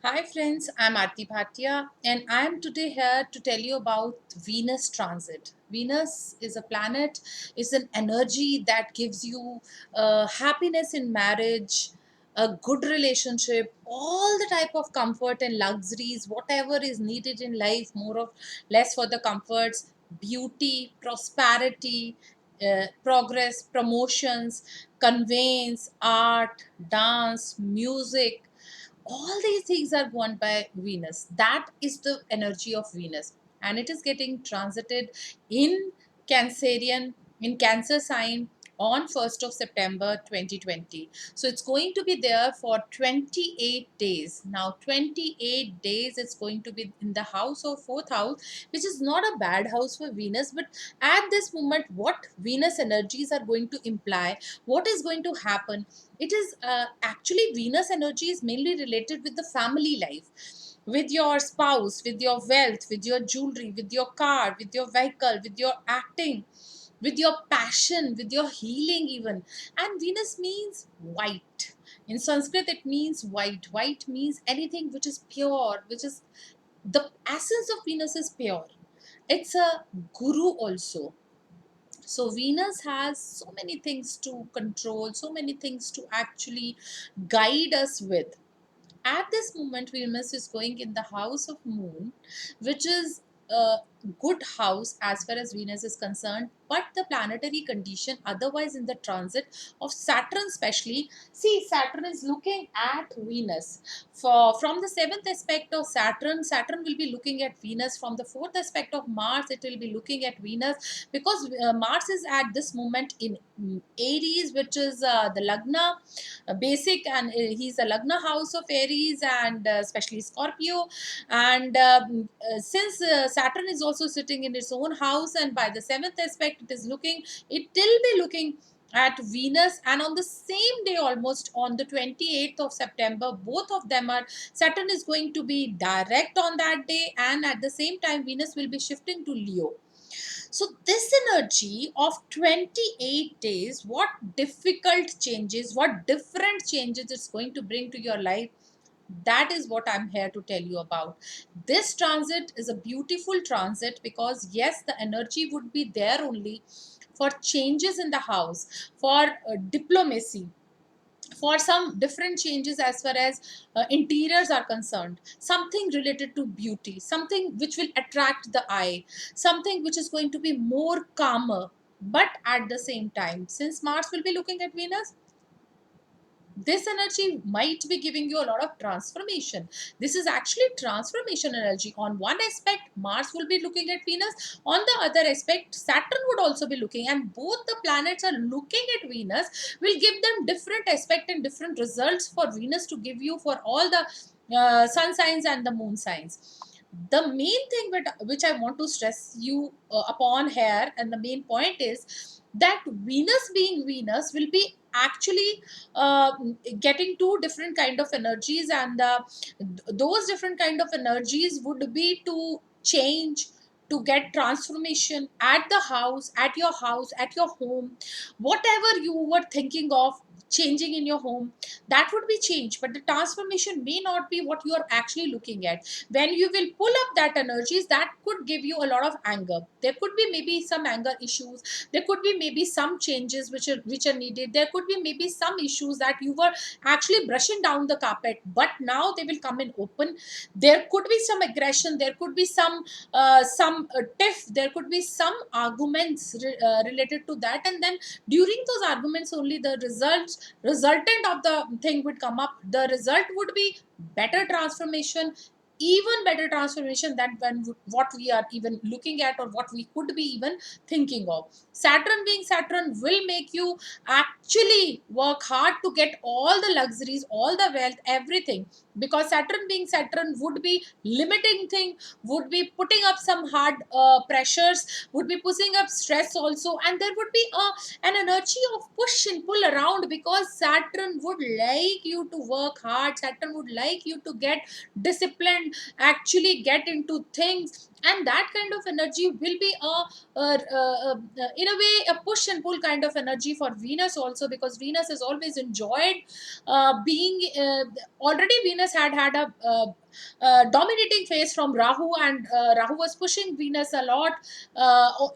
Hi friends, I'm Aarti Bhatia and I'm today here to tell you about Venus transit. Venus is a planet, is an energy that gives you happiness in marriage, a good relationship, all the type of comfort and luxuries, whatever is needed in life, more or less for the comforts, beauty, prosperity, progress, promotions, conveyance, art, dance, music, all these things are won by Venus. That is the energy of Venus, and it is getting transited in Cancerian, in Cancer sign on 1st of September 2020. So it's going to be there for 28 days. Now 28 days it's going to be in the house of 4th house, which is not a bad house for Venus, but at this moment what Venus energies are going to imply, what is going to happen, it is actually Venus energy is mainly related with the family life, with your spouse, with your wealth, with your jewelry, with your car, with your vehicle, with your acting, with your passion, with your healing even. And Venus means white. In Sanskrit it means white. White means anything which is pure, which is the essence of Venus is pure. It's a guru also. So Venus has so many things to control, so many things to actually guide us with. At this moment, Venus is going in the house of Moon, which is a good house as far as Venus is concerned, but the planetary condition otherwise in the transit of Saturn especially, see, Saturn is looking at Venus. From the 7th aspect of Saturn will be looking at Venus. From the 4th aspect of Mars, it will be looking at Venus, because Mars is at this moment in Aries, which is the Lagna basic, and he's a Lagna house of Aries, and especially Scorpio. And since Saturn is also sitting in its own house, and by the 7th aspect it will be looking at Venus. And on the same day, almost on the 28th of September, both of them are, Saturn is going to be direct on that day, and at the same time Venus will be shifting to Leo. So this energy of 28 days, what difficult changes, what different changes it's going to bring to your life, that is what I'm here to tell you about. This transit is a beautiful transit because yes, the energy would be there only for changes in the house, for diplomacy, for some different changes as far as interiors are concerned, something related to beauty, something which will attract the eye, something which is going to be more calmer. But at the same time, since Mars will be looking at Venus, this energy might be giving you a lot of transformation. This is actually transformation energy. On one aspect, Mars will be looking at Venus. On the other aspect, Saturn would also be looking, and both the planets are looking at Venus, will give them different aspect and different results for Venus to give you for all the sun signs and the moon signs. The main thing which I want to stress you upon here, and the main point is that Venus being Venus will be actually uh, getting two different kind of energies, and those different kind of energies would be to change, to get transformation at the house, at your home. Whatever you were thinking of changing in your home, that would be changed, but the transformation may not be what you are actually looking at. When you will pull up that energies, that could give you a lot of anger. There could be maybe some anger issues, there could be maybe some changes which are needed, there could be maybe some issues that you were actually brushing down the carpet, but now they will come in open. There could be some aggression, there could be some tiff, there could be some arguments related to that, and then during those arguments only the resultant of the thing would come up. The result would be better transformation, even better transformation than what we are even looking at, or what we could be even thinking of. Saturn being Saturn will make you actually work hard to get all the luxuries, all the wealth, everything, because Saturn being Saturn would be limiting thing, would be putting up some hard pressures, would be pushing up stress also, and there would be an energy of push and pull around, because Saturn would like you to work hard, Saturn would like you to get disciplined, and actually get into things. And that kind of energy will be in a way a push and pull kind of energy for Venus also, because Venus has always enjoyed being already Venus had a dominating phase from Rahu, and Rahu was pushing Venus a lot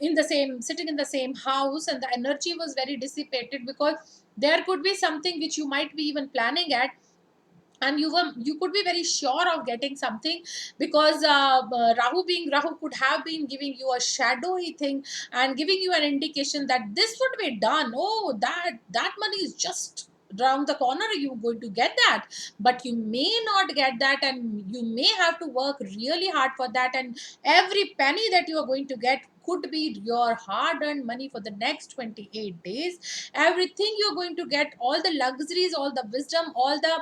in the same, sitting in the same house, and the energy was very dissipated, because there could be something which you might be even planning at, and you could be very sure of getting something, because Rahu being Rahu could have been giving you a shadowy thing and giving you an indication that this would be done. Oh, that money is just around the corner, you're going to get that, but you may not get that, and you may have to work really hard for that, and every penny that you are going to get could be your hard earned money for the next 28 days. Everything you're going to get, all the luxuries, all the wisdom, all the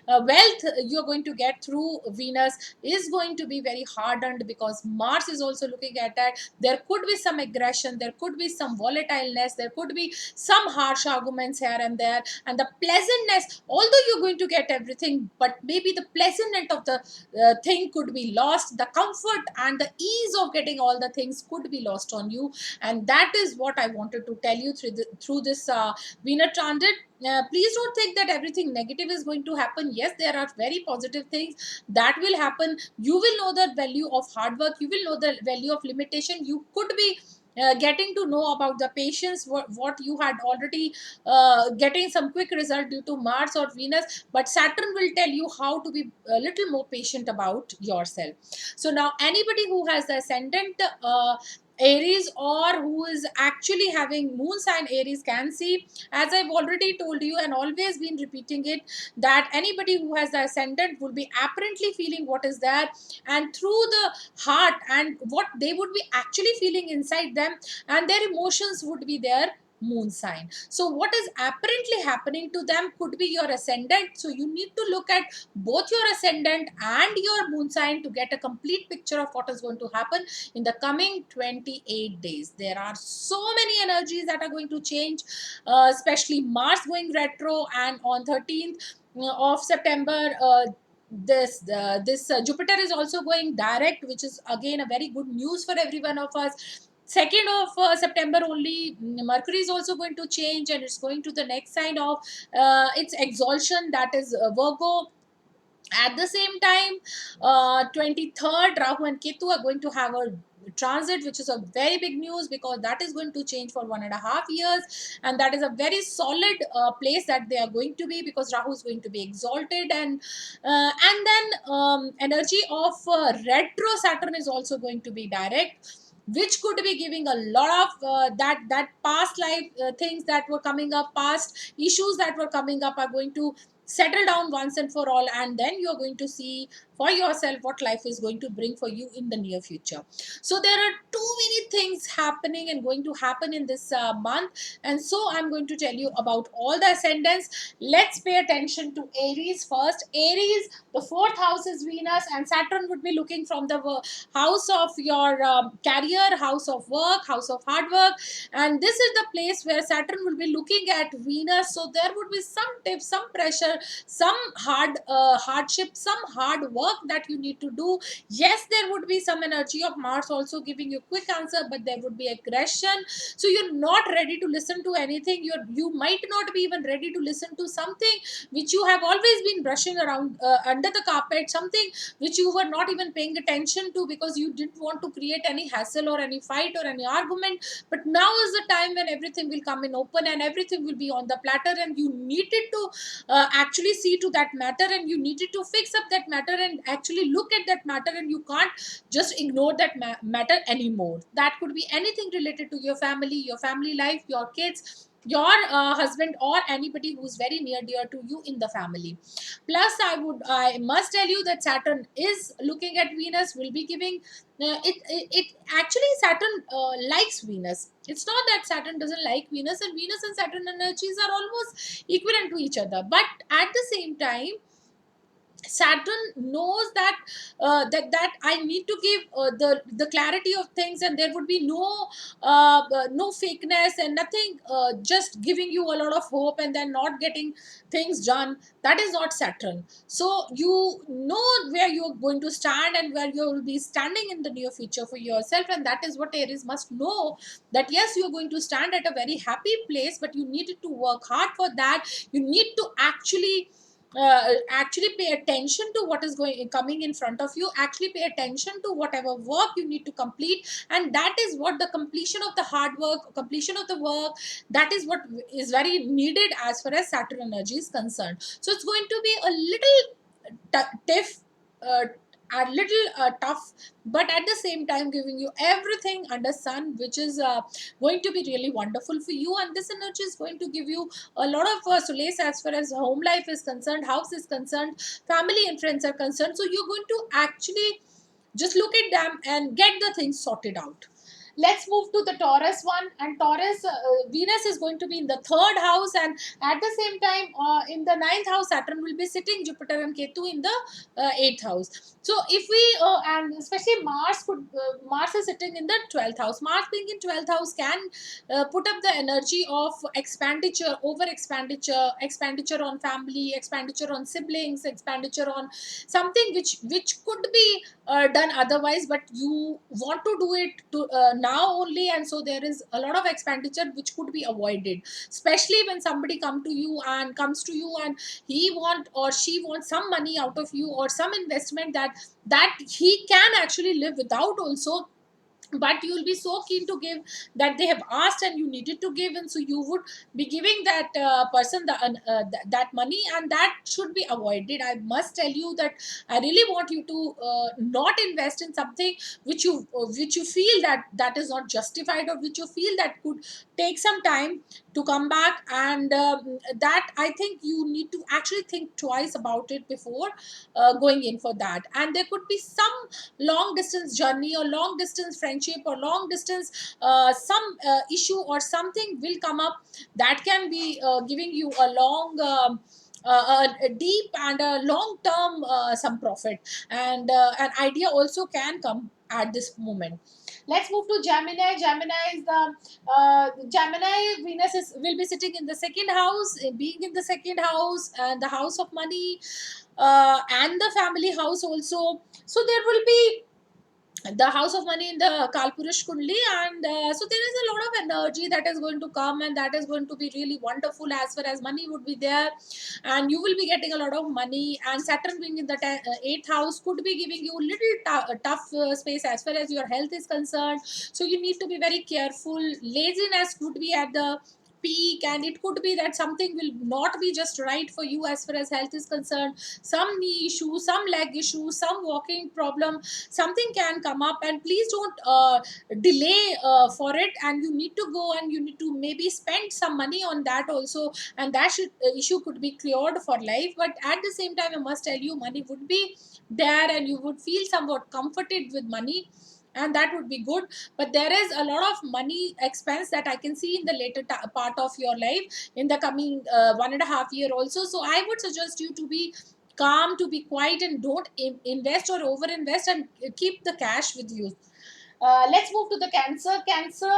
wealth you're going to get through Venus is going to be very hard earned, because Mars is also looking at that. There could be some aggression, there could be some volatileness, there could be some harsh arguments here and there, and the pleasantness, although you're going to get everything, but maybe the pleasantness of the thing could be lost, the comfort and the ease of getting all the things could be lost on you. And that is what I wanted to tell you through this Venus transit. Please don't think that everything negative is going to happen. Yes, there are very positive things that will happen. You will know the value of hard work, you will know the value of limitation, you could be getting to know about the patience, what you had already getting some quick result due to Mars or Venus, but Saturn will tell you how to be a little more patient about yourself. So now anybody who has the ascendant Aries, or who is actually having moon sign Aries, can see, as I've already told you and always been repeating it, that anybody who has the ascendant will be apparently feeling what is there, and through the heart, and what they would be actually feeling inside them, and their emotions would be their moon sign. So what is apparently happening to them could be your ascendant. So you need to look at both your ascendant and your moon sign to get a complete picture of what is going to happen in the coming 28 days. There are so many energies that are going to change, especially Mars going retro, and on 13th of September, this Jupiter is also going direct, which is again a very good news for every one of us. 2nd of September only, Mercury is also going to change, and it's going to the next sign of its exaltation, that is Virgo. At the same time, 23rd, Rahu and Ketu are going to have a transit, which is a very big news, because that is going to change for 1.5 years, and that is a very solid place that they are going to be, because Rahu is going to be exalted, and then energy of retro Saturn is also going to be direct, which could be giving a lot of that past life things that were coming up, past issues that were coming up are going to settle down once and for all, and then you're going to see for yourself what life is going to bring for you in the near future. So there are too many things happening and going to happen in this month, and so I'm going to tell you about all the ascendants. Let's pay attention to Aries first. Aries, the fourth house is Venus, and Saturn would be looking from the house of your career, house of work, house of hard work, and this is the place where Saturn will be looking at Venus. So there would be some tips, some pressure, some hardship, some hard work that you need to do. Yes, there would be some energy of Mars also giving you quick answer, but there would be aggression, so you're not ready to listen to anything. You might not be even ready to listen to something which you have always been brushing around under the carpet, something which you were not even paying attention to, because you didn't want to create any hassle or any fight or any argument. But now is the time when everything will come in open, and everything will be on the platter, and you needed to actually see to that matter, and you needed to fix up that matter and actually look at that matter, and you can't just ignore that matter anymore. That could be anything related to your family life, your kids, your husband, or anybody who's very near dear to you in the family. Plus I must tell you that Saturn is looking at Venus, will be giving it actually Saturn likes Venus. It's not that Saturn doesn't like Venus, and Venus and Saturn energies are almost equivalent to each other, but at the same time Saturn knows that that I need to give the clarity of things, and there would be no fakeness and nothing, just giving you a lot of hope and then not getting things done. That is not Saturn. So you know where you are going to stand and where you will be standing in the near future for yourself, and that is what Aries must know, that yes, you are going to stand at a very happy place, but you needed to work hard for that. You need to actually pay attention to what is going coming in front of you, actually pay attention to whatever work you need to complete, and that is what the completion of the hard work, completion of the work, that is what is very needed as far as Saturn energy is concerned. So it's going to be a little tough, a little tough, but at the same time giving you everything under sun, which is going to be really wonderful for you. And this energy is going to give you a lot of solace as far as home life is concerned, house is concerned, family and friends are concerned. So you're going to actually just look at them and get the things sorted out. Let's move to the Taurus one. And Taurus, Venus is going to be in the third house, and at the same time, in the ninth house, Saturn will be sitting Jupiter and Ketu in the eighth house. So if we and especially Mars is sitting in the 12th house. Mars being in 12th house can put up the energy of expenditure, over expenditure, expenditure on family, expenditure on siblings, expenditure on something which could be done otherwise, but you want to do it to now only, and so there is a lot of expenditure which could be avoided, especially when somebody comes to you and he want or she wants some money out of you, or some investment that he can actually live without also, but you will be so keen to give that they have asked and you needed to give, and so you would be giving that person that money, and that should be avoided. I must tell you that I really want you to not invest in something which you feel that is not justified, or which you feel that could take some time to come back, and that I think you need to actually think twice about it before going in for that. And there could be some long distance journey or long distance friendship or long distance some issue or something will come up that can be giving you a long a deep and a long term some profit, and an idea also can come at this moment. Let's move to Gemini. Gemini is the Gemini. Venus will be sitting in the second house, being in the second house and the house of money, and the family house also. So there will be the house of money in the Kalpurush Kundli, and so there is a lot of energy that is going to come, and that is going to be really wonderful as far as money would be there, and you will be getting a lot of money. And Saturn being in the eighth house could be giving you little tough space as far as your health is concerned. So you need to be very careful. Laziness could be at the peak, and it could be that something will not be just right for you as far as health is concerned. Some knee issue, some leg issue, some walking problem, something can come up, and please don't delay for it, and you need to go and you need to maybe spend some money on that also, and that issue could be cleared for life. But at the same time, I must tell you, money would be there and you would feel somewhat comforted with money, and that would be good. But there is a lot of money expense that I can see in the later part of your life in the coming 1.5 year also. So I would suggest you to be calm, to be quiet, and don't invest or over invest, and keep the cash with you. Let's move to the Cancer.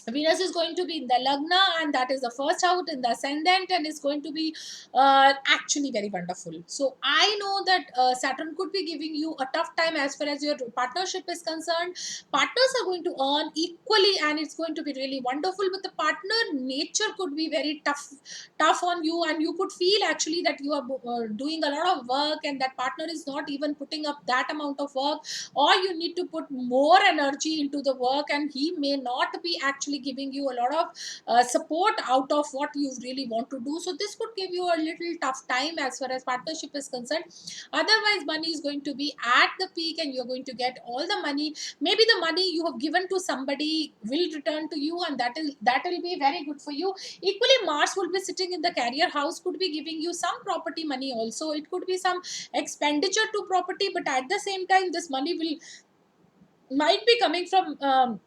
Venus is going to be in the Lagna, and that is the first house in the ascendant, and is going to be actually very wonderful. So I know that Saturn could be giving you a tough time as far as your partnership is concerned. Partners are going to earn equally, and it's going to be really wonderful. But the partner nature could be very tough on you, and you could feel actually that you are doing a lot of work, and that partner is not even putting up that amount of work, or you need to put more energy into the work, and he may not be actually giving you a lot of support out of what you really want to do. So this could give you a little tough time as far as partnership is concerned. Otherwise, money is going to be at the peak, and you're going to get all the money. Maybe the money you have given to somebody will return to you, and that will be very good for you. Equally, Mars will be sitting in the career house, could be giving you some property money also. It could be some expenditure to property, but at the same time, this money will might be coming from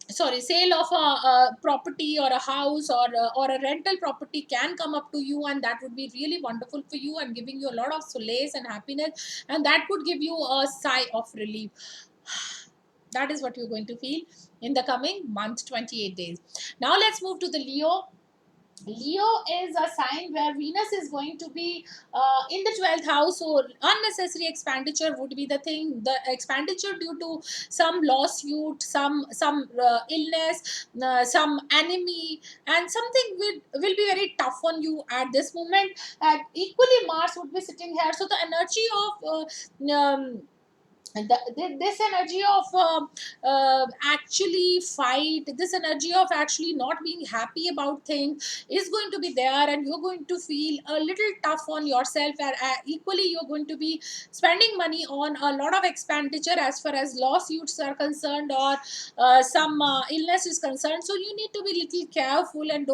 sorry, sale of a property or a house or a rental property can come up to you, and that would be really wonderful for you and giving you a lot of solace and happiness, and that could give you a sigh of relief. That is what you're going to feel in the coming month, 28 days. Now let's move to the Leo. Leo is a sign where Venus is going to be in the 12th house, so unnecessary expenditure would be the thing. The expenditure due to some lawsuit, some illness, some enemy, and something will be very tough on you at this moment. And equally, Mars would be sitting here, so the energy of this energy of actually fight, this energy of actually not being happy about things is going to be there, and you're going to feel a little tough on yourself, and equally you're going to be spending money on a lot of expenditure as far as lawsuits are concerned, or some illness is concerned. So you need to be little careful and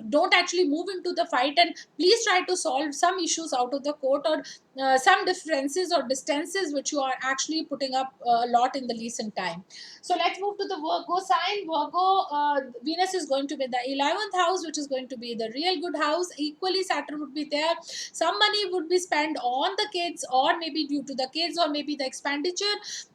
don't actually move into the fight, and please try to solve some issues out of the court, or some differences or distances which you are actually putting up a lot in the recent time. So let's move to the Virgo sign. Virgo, Venus is going to be the 11th house, which is going to be the real good house. Equally, Saturn would be there. Some money would be spent on the kids, or maybe due to the kids, or maybe the expenditure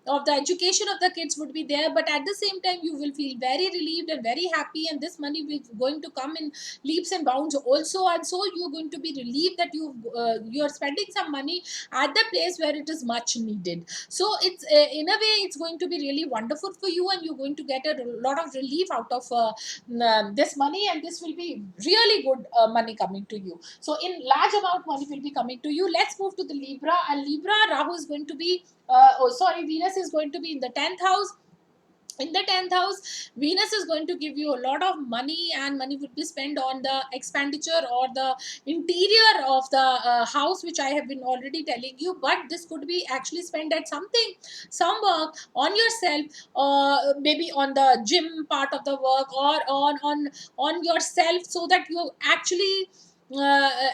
of the education of the kids would be there. But at the same time, you will feel very relieved and very happy, and this money will going to come in leaps and bounds also. And so you're going to be relieved that you're spending some money at the place where it is much needed. So it's in a way it's going to be really wonderful for you, and you're going to get a lot of relief out of this money, and this will be really good money coming to you. So in large amount money will be coming to you. Let's move to the Libra. And Libra, Rahu is going to be Venus is going to be in the 10th house. In the 10th house, Venus is going to give you a lot of money, and money would be spent on the expenditure or the interior of the house, which I have been already telling you. But this could be actually spent at something, some work on yourself, maybe on the gym part of the work, or on yourself, so that you actually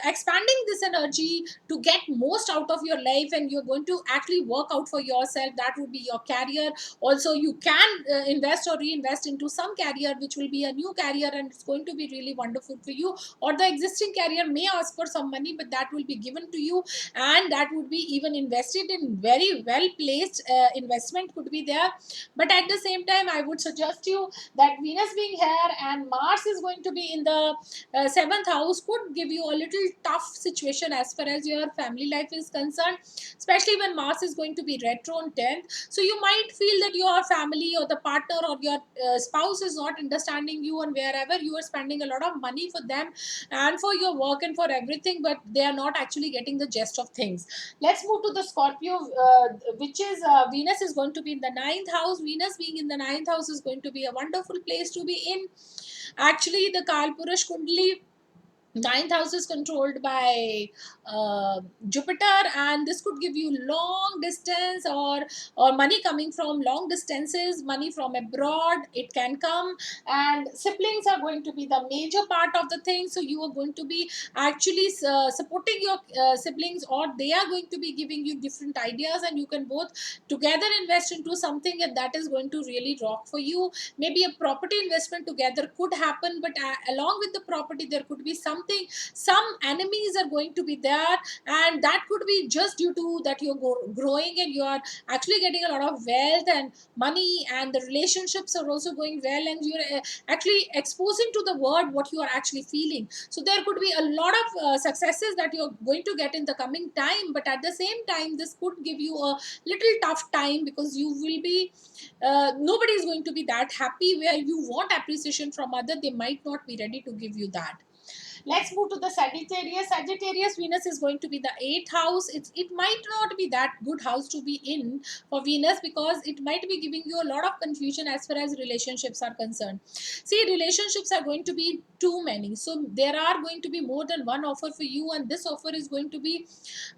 expanding this energy to get most out of your life, and you're going to actually work out for yourself. That would be your career. Also, you can invest or reinvest into some career which will be a new career, and it's going to be really wonderful for you. Or the existing career may ask for some money, but that will be given to you, and that would be even invested in very well placed investment could be there. But at the same time, I would suggest you that Venus being here and Mars is going to be in the 7th house could give you a little tough situation as far as your family life is concerned, especially when Mars is going to be retro on 10th. So you might feel that your family or the partner or your spouse is not understanding you, and wherever you are spending a lot of money for them and for your work and for everything, but they are not actually getting the gist of things. Let's move to the Scorpio, which is Venus is going to be in the 9th house. Venus being in the 9th house is going to be a wonderful place to be in. Actually, the Kalpurush Kundali 9th house is controlled by Jupiter, and this could give you long distance, or money coming from long distances, money from abroad. It can come, and siblings are going to be the major part of the thing. So you are going to be actually supporting your siblings, or they are going to be giving you different ideas, and you can both together invest into something, and that is going to really rock for you. Maybe a property investment together could happen, but along with the property there could be something, some enemies are going to be there, and that could be just due to that you're growing, and you are actually getting a lot of wealth and money, and the relationships are also going well, and you're actually exposing to the world what you are actually feeling. So there could be a lot of successes that you're going to get in the coming time, but at the same time this could give you a little tough time, because you will be nobody is going to be that happy. Where you want appreciation from other, they might not be ready to give you that. Let's move to the Sagittarius. Sagittarius, Venus is going to be the 8th house. It might not be that good house to be in for Venus, because it might be giving you a lot of confusion as far as relationships are concerned. See, relationships are going to be too many. So there are going to be more than one offer for you, and this offer is going to be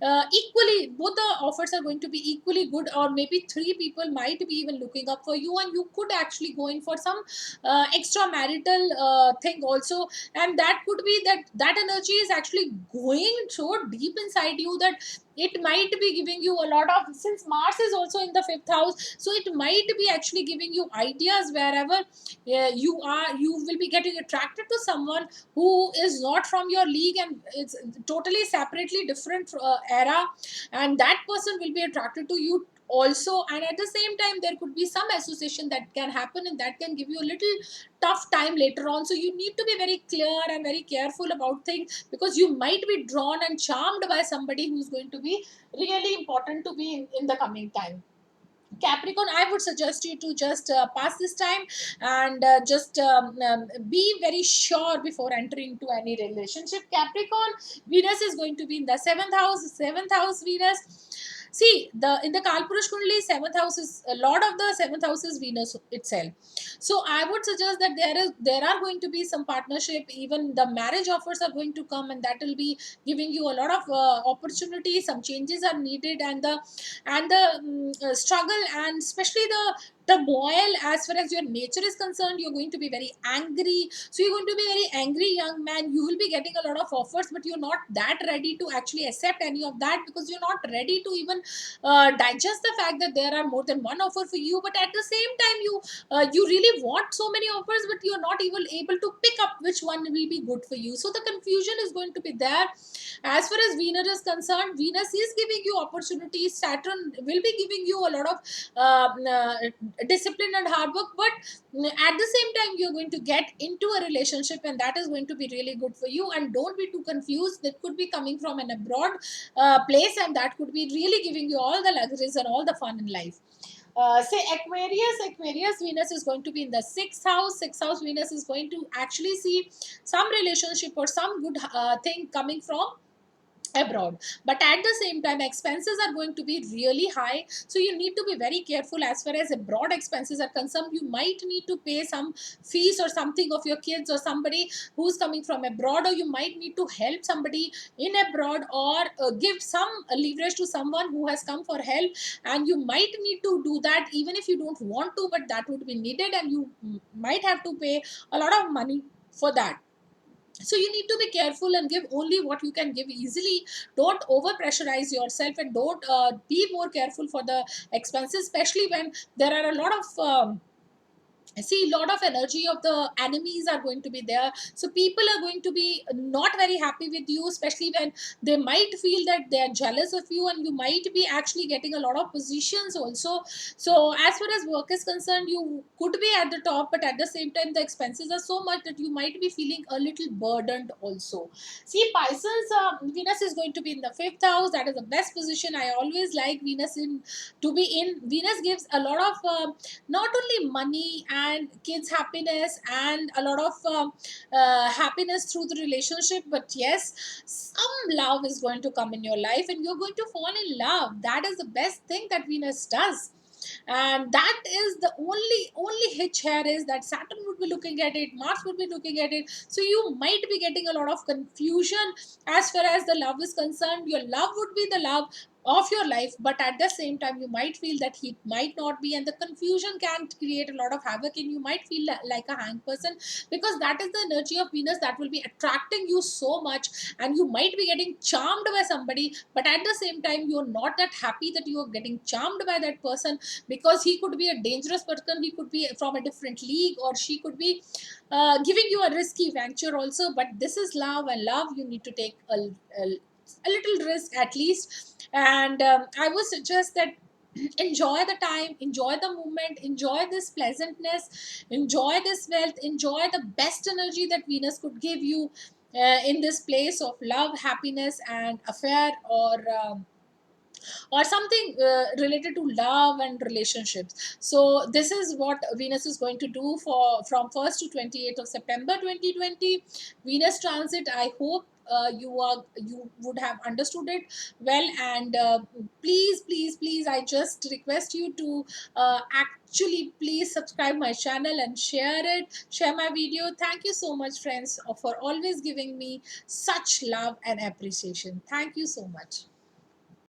equally, both the offers are going to be equally good, or maybe three people might be even looking up for you, and you could actually go in for some extramarital thing also. And that could be that that energy is actually going so deep inside you that it might be giving you a lot of, since Mars is also in the fifth house, so it might be actually giving you ideas wherever you are, you will be getting attracted to someone who is not from your league, and it's totally separately different era, and that person will be attracted to you also. And at the same time there could be some association that can happen, and that can give you a little tough time later on. So you need to be very clear and very careful about things, because you might be drawn and charmed by somebody who's going to be really important to be in the coming time. Capricorn, I would suggest you to just pass this time, and just be very sure before entering into any relationship. Capricorn, Venus is going to be in the seventh house. Seventh house Venus. See, the in the Kalpurush Kundali, seventh house is a lot of the seventh house is Venus itself. So I would suggest that there are going to be some partnership. Even the marriage offers are going to come, and that will be giving you a lot of opportunity. Some changes are needed, and the struggle, and especially the turmoil as far as your nature is concerned, you're going to be very angry. So you're going to be very angry young man. You will be getting a lot of offers, but you're not that ready to actually accept any of that, because you're not ready to even digest the fact that there are more than one offer for you. But at the same time, you really want so many offers, but you're not even able to pick up which one will be good for you. So the confusion is going to be there. As far as Venus is concerned, Venus is giving you opportunities. Saturn will be giving you a lot of discipline and hard work, but at the same time you're going to get into a relationship, and that is going to be really good for you. And don't be too confused, that could be coming from an abroad place, and that could be really giving you all the luxuries and all the fun in life. Say Aquarius Venus is going to be in the sixth house. Sixth house Venus is going to actually see some relationship or some good thing coming from abroad. But at the same time, expenses are going to be really high, so you need to be very careful. As far as abroad expenses are concerned, you might need to pay some fees or something of your kids or somebody who's coming from abroad, or you might need to help somebody in abroad, or give some leverage to someone who has come for help, and you might need to do that even if you don't want to, but that would be needed, and you might have to pay a lot of money for that. So you need to be careful and give only what you can give easily. Don't over pressurize yourself, and don't be more careful for the expenses, especially when there are a lot of I see a lot of energy of the enemies are going to be there. So people are going to be not very happy with you, especially when they might feel that they are jealous of you, and you might be actually getting a lot of positions also. So as far as work is concerned, you could be at the top, but at the same time the expenses are so much that you might be feeling a little burdened also. See, Pisces, Venus is going to be in the fifth house. That is the best position. I always like Venus in to be in. Venus gives a lot of not only money and kids happiness and a lot of happiness through the relationship, but yes, some love is going to come in your life, and you're going to fall in love. That is the best thing that Venus does. And that is the only hitch here, is that Saturn would be looking at it, Mars would be looking at it, so you might be getting a lot of confusion as far as the love is concerned. Your love would be the love of your life, but at the same time you might feel that he might not be, and the confusion can create a lot of havoc, and you might feel like a hanged person, because that is the energy of Venus that will be attracting you so much, and you might be getting charmed by somebody, but at the same time you're not that happy that you are getting charmed by that person, because he could be a dangerous person, he could be from a different league, or she could be giving you a risky venture also. But this is love, and love you need to take a little risk at least. And I would suggest that enjoy the time, enjoy the moment, enjoy this pleasantness, enjoy this wealth, enjoy the best energy that Venus could give you in this place of love, happiness and affair, or something related to love and relationships. So this is what Venus is going to do for from 1st to 28th of September 2020. Venus transit, I hope you would have understood it well. And please, I just request you to actually please subscribe my channel and share my video. Thank you so much, friends, for always giving me such love and appreciation. Thank you so much.